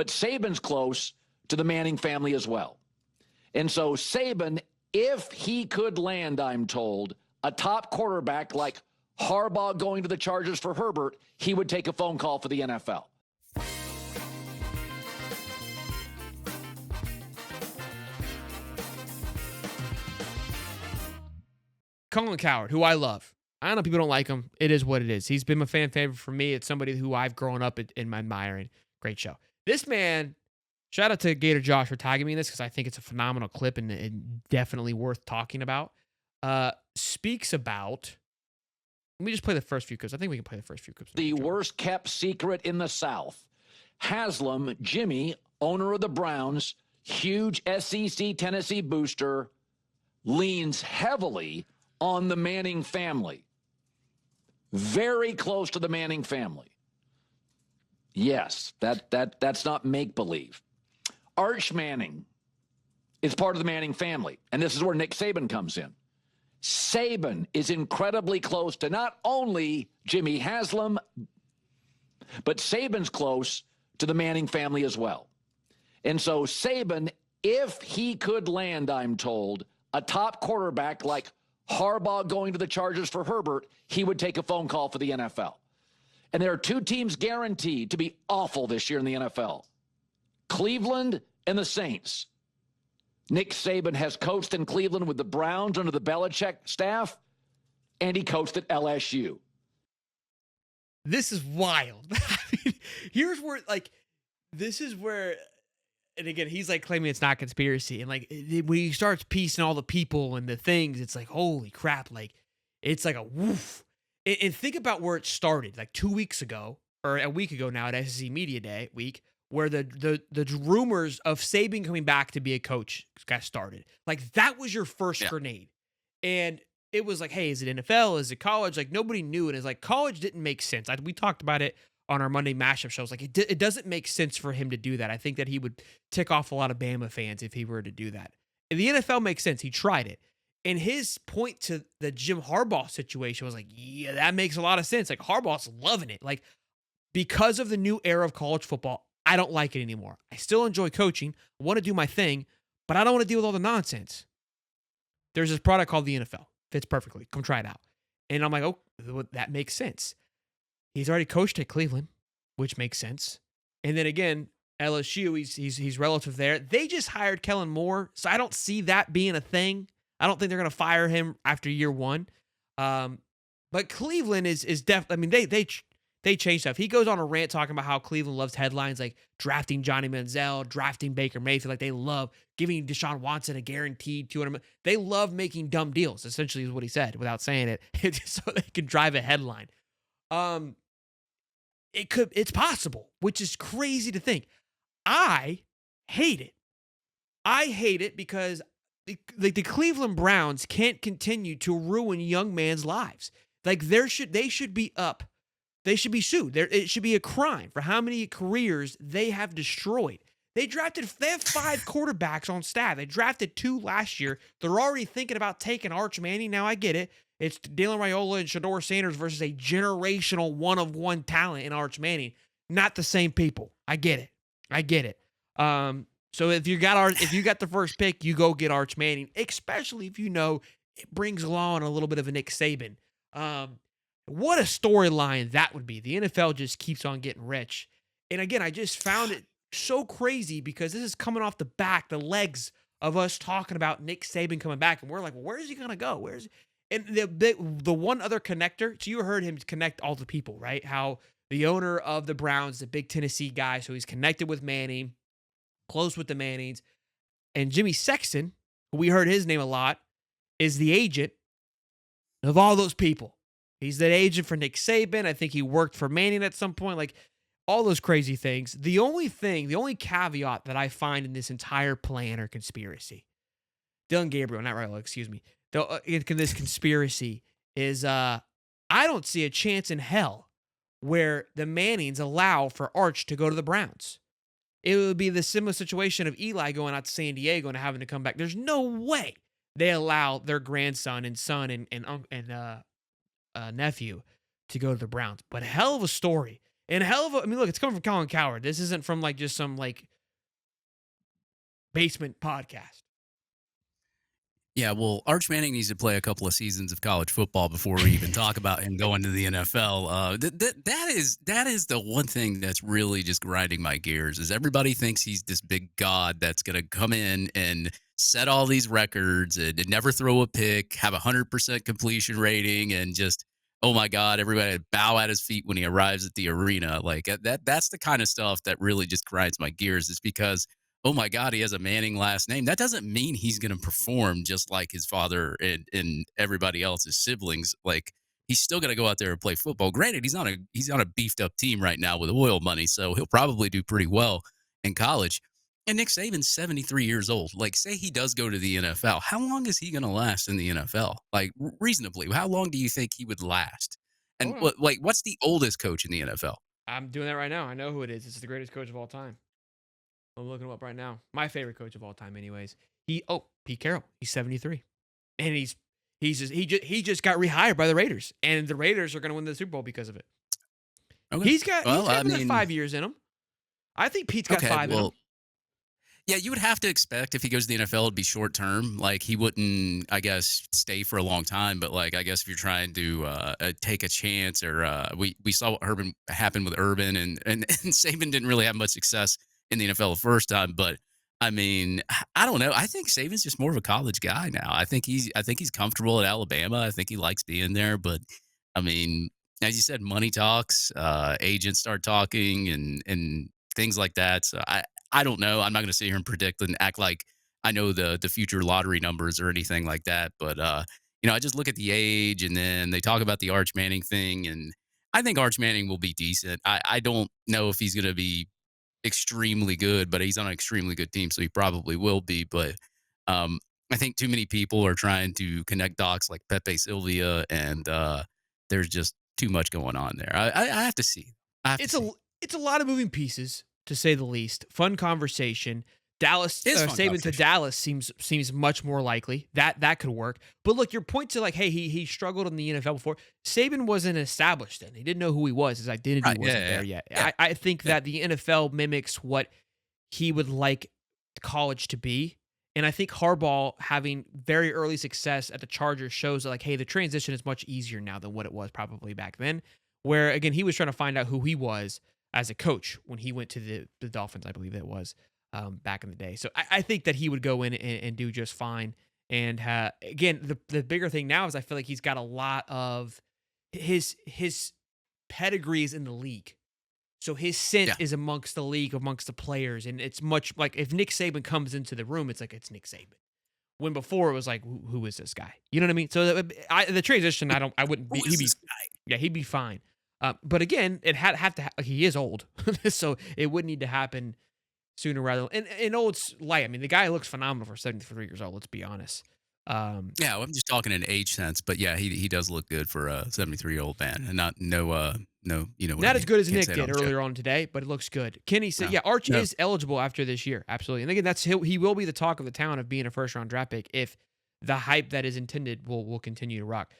But Saban's close to the Manning family as well. And so Saban, if he could land, I'm told, a top quarterback like Harbaugh going to the Chargers for Herbert, he would take a phone call for the NFL. Colin Cowherd, who I love. I know people don't like him. It is what it is. He's been my fan favorite for me. It's somebody who I've grown up in admiring. Great show. This man, shout out to Gator Josh for tagging me in this because I think it's a phenomenal clip and definitely worth talking about. Speaks about, let me just play the first few clips. I think we can play the first few clips. The worst kept secret in the South. Haslam, Jimmy, owner of the Browns, huge SEC Tennessee booster, leans heavily on the Manning family. Very close to the Manning family. Yes, that's not make-believe. Arch Manning is part of the Manning family, and this is where Nick Saban comes in. Saban is incredibly close to not only Jimmy Haslam, but Saban's close to the Manning family as well. And so Saban, if he could land, I'm told, a top quarterback like Harbaugh going to the Chargers for Herbert, he would take a phone call for the NFL. And there are two teams guaranteed to be awful this year in the NFL. Cleveland and the Saints. Nick Saban has coached in Cleveland with the Browns under the Belichick staff, and he coached at LSU. This is wild. I mean, here's where, this is where, and again, he's claiming it's not conspiracy. And when he starts piecing all the people and the things, it's holy crap. It's a woof. And think about where it started, 2 weeks ago, or a week ago now at SEC Media Day week, where the rumors of Saban coming back to be a coach got started. That was your first grenade. And it was hey, is it NFL? Is it college? Nobody knew. And it's college didn't make sense. We talked about it on our Monday mashup shows. It doesn't make sense for him to do that. I think that he would tick off a lot of Bama fans if he were to do that. And the NFL makes sense. He tried it. And his point to the Jim Harbaugh situation was yeah, that makes a lot of sense. Harbaugh's loving it. Because of the new era of college football, I don't like it anymore. I still enjoy coaching. I want to do my thing, but I don't want to deal with all the nonsense. There's this product called the NFL. Fits perfectly. Come try it out. And I'm oh, that makes sense. He's already coached at Cleveland, which makes sense. And then again, LSU, he's relative there. They just hired Kellen Moore, so I don't see that being a thing. I don't think they're going to fire him after year one. But Cleveland is definitely, they changed stuff. He goes on a rant talking about how Cleveland loves headlines drafting Johnny Manziel, drafting Baker Mayfield. They love giving Deshaun Watson a guaranteed $200 million. They love making dumb deals, essentially is what he said without saying it, so they could drive a headline. It's possible, which is crazy to think. I hate it. I hate it because the Cleveland Browns can't continue to ruin young man's lives. They should be up. They should be sued. It should be a crime for how many careers they have destroyed. They have 5 quarterbacks on staff. They drafted 2 last year. They're already thinking about taking Arch Manning. Now I get it. It's Dylan Raiola and Shador Sanders versus a generational one-of-one talent in Arch Manning. Not the same people. I get it. So if you got the first pick, you go get Arch Manning, especially if you know it brings along a little bit of a Nick Saban. What a storyline that would be. The NFL just keeps on getting rich. And again, I just found it so crazy because this is coming off the legs of us talking about Nick Saban coming back. And we're where is he going to go? And the one other connector, so you heard him connect all the people, right? How the owner of the Browns, the big Tennessee guy, so he's connected with Manning, close with the Mannings. And Jimmy Sexton, who we heard his name a lot, is the agent of all those people. He's the agent for Nick Saban. I think he worked for Manning at some point. All those crazy things. The only caveat that I find in this entire plan or conspiracy, Dylan Gabriel, not Raiola, excuse me, this conspiracy is I don't see a chance in hell where the Mannings allow for Arch to go to the Browns. It would be the similar situation of Eli going out to San Diego and having to come back. There's no way they allow their grandson and son and nephew to go to the Browns. But hell of a story. And a hell of a, I mean, look, it's coming from Colin Cowherd. This isn't from like just some like basement podcast. Yeah, well, Arch Manning needs to play a couple of seasons of college football before we even talk about him going to the NFL. That is the one thing that's really just grinding my gears. Is everybody thinks he's this big god that's going to come in and set all these records and never throw a pick, have 100% completion rating, and just oh my god, everybody bow at his feet when he arrives at the arena. Like that's the kind of stuff that really just grinds my gears. Is because oh my God, he has a Manning last name. That doesn't mean he's going to perform just like his father and everybody else's siblings. Like he's still going to go out there and play football. Granted, he's on a beefed up team right now with oil money, so he'll probably do pretty well in college. And Nick Saban's 73 years old. Like, say he does go to the NFL. How long is he going to last in the NFL? Like, reasonably, how long do you think he would last? And what's the oldest coach in the NFL? I'm doing that right now. I know who it is. It's the greatest coach of all time. I'm looking him up right now. My favorite coach of all time, anyways. Pete Carroll. He's 73, and he just got rehired by the Raiders, and the Raiders are going to win the Super Bowl because of it. Okay. He's got 5 years in him. I think Pete's got 5 in him. Yeah, you would have to expect if he goes to the NFL, it'd be short term. Like he wouldn't, I guess, stay for a long time. But like, I guess if you're trying to take a chance, or we saw what happened with Urban, and Saban didn't really have much success in the NFL the first time. But I mean, I don't know. I think Saban's just more of a college guy now. I think he's comfortable at Alabama. I think he likes being there. But I mean, as you said, money talks, agents start talking, and things like that. So I don't know. I'm not going to sit here and predict and act like I know the future lottery numbers or anything like that. But I just look at the age, and then they talk about the Arch Manning thing, and I think Arch Manning will be decent. I don't know if he's going to be extremely good, but he's on an extremely good team, so he probably will be. But I think too many people are trying to connect dots like Pepe Sylvia, and there's just too much going on there. I have to see. It's a lot of moving pieces, to say the least. Fun conversation. Saban to Dallas seems much more likely. That could work. But look, your point to like, hey, he struggled in the NFL before. Saban wasn't established then. He didn't know who he was. His identity wasn't there yet. Yeah. I think that the NFL mimics what he would like college to be. And I think Harbaugh having very early success at the Chargers shows that like, hey, the transition is much easier now than what it was probably back then. Where again, he was trying to find out who he was as a coach when he went to the Dolphins, I believe it was. Back in the day. So I think that he would go in and do just fine. And again, the bigger thing now is I feel like he's got a lot of his pedigrees in the league. So his scent is amongst the league, amongst the players. And it's much like if Nick Saban comes into the room, it's like it's Nick Saban. When before it was like, who is this guy? You know what I mean? So the transition, I wouldn't be. He'd be fine. But again, it have to. He is old, so it would need to happen sooner rather than in old light. I mean, the guy looks phenomenal for 73 years old. Let's be honest. I'm just talking in age sense, but yeah, he does look good for a 73-year-old man, and not as good as Nick did earlier on today, but it looks good. Kenny said, Arch is eligible after this year, absolutely. And again, he will be the talk of the town of being a first round draft pick if the hype that is intended will continue to rock.